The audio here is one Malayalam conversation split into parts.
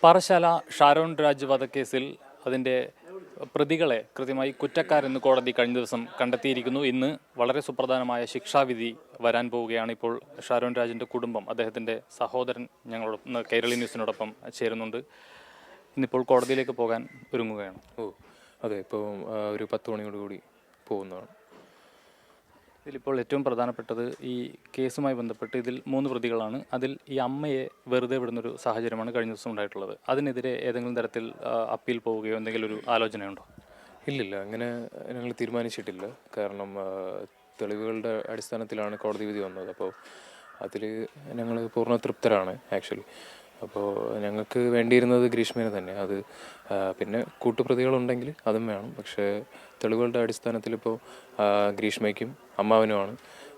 പാറശാല ഷാരോൺ രാജ് വധക്കേസിൽ അതിൻ്റെ പ്രതികളെ കൃത്യമായി കുറ്റക്കാരെന്ന് കോടതി കഴിഞ്ഞ ദിവസം കണ്ടെത്തിയിരിക്കുന്നു. ഇന്ന് വളരെ സുപ്രധാനമായ ശിക്ഷാവിധി വരാൻ പോവുകയാണ്. ഇപ്പോൾ ഷാരോൺ രാജിൻ്റെ കുടുംബം, അദ്ദേഹത്തിൻ്റെ സഹോദരൻ ഞങ്ങളോടൊപ്പം കൈരളി ന്യൂസിനോടൊപ്പം ചേരുന്നുണ്ട്. ഇന്നിപ്പോൾ കോടതിയിലേക്ക് പോകാൻ ഒരുങ്ങുകയാണ്. അതെ, ഇപ്പോൾ ഒരു 10 മണിയോടുകൂടി പോകുന്നതാണ്. ഇതിലിപ്പോൾ ഏറ്റവും പ്രധാനപ്പെട്ടത് ഈ കേസുമായി ബന്ധപ്പെട്ട് ഇതിൽ 3 പ്രതികളാണ്. അതിൽ ഈ അമ്മയെ വെറുതെ വിടുന്നൊരു സാഹചര്യമാണ് കഴിഞ്ഞ ദിവസം ഉണ്ടായിട്ടുള്ളത്. അതിനെതിരെ ഏതെങ്കിലും തരത്തിൽ അപ്പീൽ പോവുകയോ എന്തെങ്കിലും ഒരു ആലോചനയുണ്ടോ? ഇല്ലില്ല, അങ്ങനെ ഞങ്ങൾ തീരുമാനിച്ചിട്ടില്ല. കാരണം തെളിവുകളുടെ അടിസ്ഥാനത്തിലാണ് കോടതി വിധി വന്നത്. അപ്പോൾ അതിൽ ഞങ്ങൾ പൂർണ്ണ തൃപ്തരാണ് ആക്ച്വലി. അപ്പോൾ ഞങ്ങൾക്ക് വേണ്ടിയിരുന്നത് ഗ്രീഷ്മേനെ തന്നെ. അത് പിന്നെ കൂട്ടുപ്രതികളുണ്ടെങ്കിൽ അതും വേണം. പക്ഷേ തെളിവുകളുടെ അടിസ്ഥാനത്തിൽ ഇപ്പോൾ ഗ്രീഷ്മയ്ക്കും അമ്മാവനുമാണ്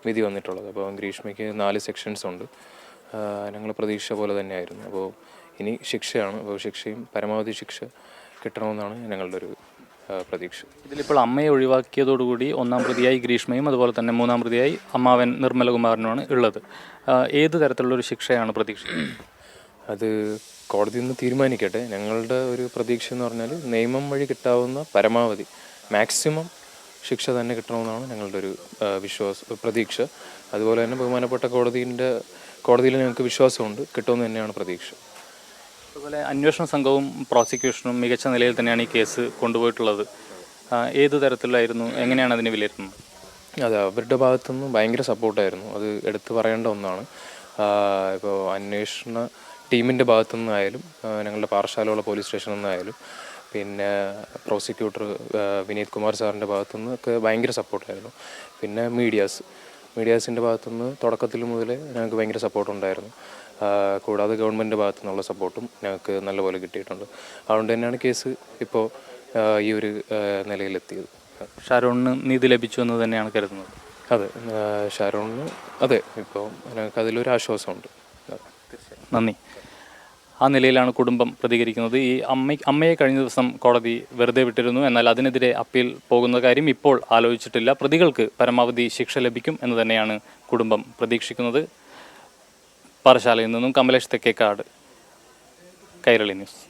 വിധി വന്നിട്ടുള്ളത്. അപ്പോൾ ഗ്രീഷ്മയ്ക്ക് 4 സെക്ഷൻസ് ഉണ്ട്. ഞങ്ങൾ പ്രതീക്ഷ പോലെ തന്നെയായിരുന്നു. അപ്പോൾ ഇനി ശിക്ഷയാണ്. അപ്പോൾ ശിക്ഷയും പരമാവധി ശിക്ഷ കിട്ടണമെന്നാണ് ഞങ്ങളുടെ ഒരു പ്രതീക്ഷ. ഇതിലിപ്പോൾ അമ്മയെ ഒഴിവാക്കിയതോടുകൂടി 1-ാം പ്രതിയായി ഗ്രീഷ്മയും അതുപോലെ തന്നെ 3-ാം പ്രതിയായി അമ്മാവൻ നിർമ്മലകുമാരനുമാണ് ഉള്ളത്. ഏത് തരത്തിലുള്ളൊരു ശിക്ഷയാണ് പ്രതീക്ഷിക്കുന്നത്? അത് കോടതി ഒന്ന് തീരുമാനിക്കട്ടെ. ഞങ്ങളുടെ ഒരു പ്രതീക്ഷ എന്ന് പറഞ്ഞാൽ നിയമം വഴി കിട്ടാവുന്ന പരമാവധി മാക്സിമം ശിക്ഷ തന്നെ കിട്ടണമെന്നാണ് ഞങ്ങളുടെ ഒരു പ്രതീക്ഷ. അതുപോലെ തന്നെ ബഹുമാനപ്പെട്ട കോടതിയിൽ ഞങ്ങൾക്ക് വിശ്വാസമുണ്ട്, കിട്ടുമെന്ന് തന്നെയാണ് പ്രതീക്ഷ. അതുപോലെ അന്വേഷണ സംഘവും പ്രോസിക്യൂഷനും മികച്ച നിലയിൽ തന്നെയാണ് ഈ കേസ് കൊണ്ടുപോയിട്ടുള്ളത്. ഏത് തരത്തിലായിരുന്നു, എങ്ങനെയാണ് അതിനെ വിലയിരുത്തുന്നത്? അതെ, അവരുടെ ഭാഗത്തുനിന്ന് ഭയങ്കര സപ്പോർട്ടായിരുന്നു. അത് എടുത്തു പറയേണ്ട ഒന്നാണ്. ഇപ്പോൾ അന്വേഷണ ടീമിൻ്റെ ഭാഗത്തുനിന്നായാലും ഞങ്ങളുടെ പാറശാലയുള്ള പോലീസ് സ്റ്റേഷനിൽ നിന്നായാലും പിന്നെ പ്രോസിക്യൂട്ടർ വിനീത് കുമാർ സാറിൻ്റെ ഭാഗത്തുനിന്ന് ഒക്കെ ഭയങ്കര സപ്പോർട്ടായിരുന്നു. പിന്നെ മീഡിയാസിൻ്റെ ഭാഗത്തുനിന്ന് തുടക്കത്തിൽ മുതലേ ഞങ്ങൾക്ക് ഭയങ്കര സപ്പോർട്ടുണ്ടായിരുന്നു. കൂടാതെ ഗവൺമെൻറ്റിൻ്റെ ഭാഗത്തു നിന്നുള്ള സപ്പോർട്ടും ഞങ്ങൾക്ക് നല്ലപോലെ കിട്ടിയിട്ടുണ്ട്. അതുകൊണ്ട് തന്നെയാണ് കേസ് ഇപ്പോൾ ഈ ഒരു നിലയിലെത്തിയത്. ഷാരോണിന് നീതി ലഭിച്ചു എന്ന് തന്നെയാണ് കരുതുന്നത്? അതെ, ഷാരോണിന് അതെ, ഇപ്പോൾ ഞങ്ങൾക്ക് അതിലൊരു ആശ്വാസമുണ്ട്. നന്ദി. ആ നിലയിലാണ് കുടുംബം പ്രതികരിക്കുന്നത്. ഈ അമ്മയെ കഴിഞ്ഞ ദിവസം കോടതി വെറുതെ വിട്ടിരുന്നു. എന്നാൽ അതിനെതിരെ അപ്പീൽ പോകുന്ന കാര്യം ഇപ്പോൾ ആലോചിച്ചിട്ടില്ല. പ്രതികൾക്ക് പരമാവധി ശിക്ഷ ലഭിക്കും എന്ന് തന്നെയാണ് കുടുംബം പ്രതീക്ഷിക്കുന്നത്. പാറശാലയിൽ നിന്നും കമലേഷ് തെക്കേക്കാട്, കൈരളി ന്യൂസ്.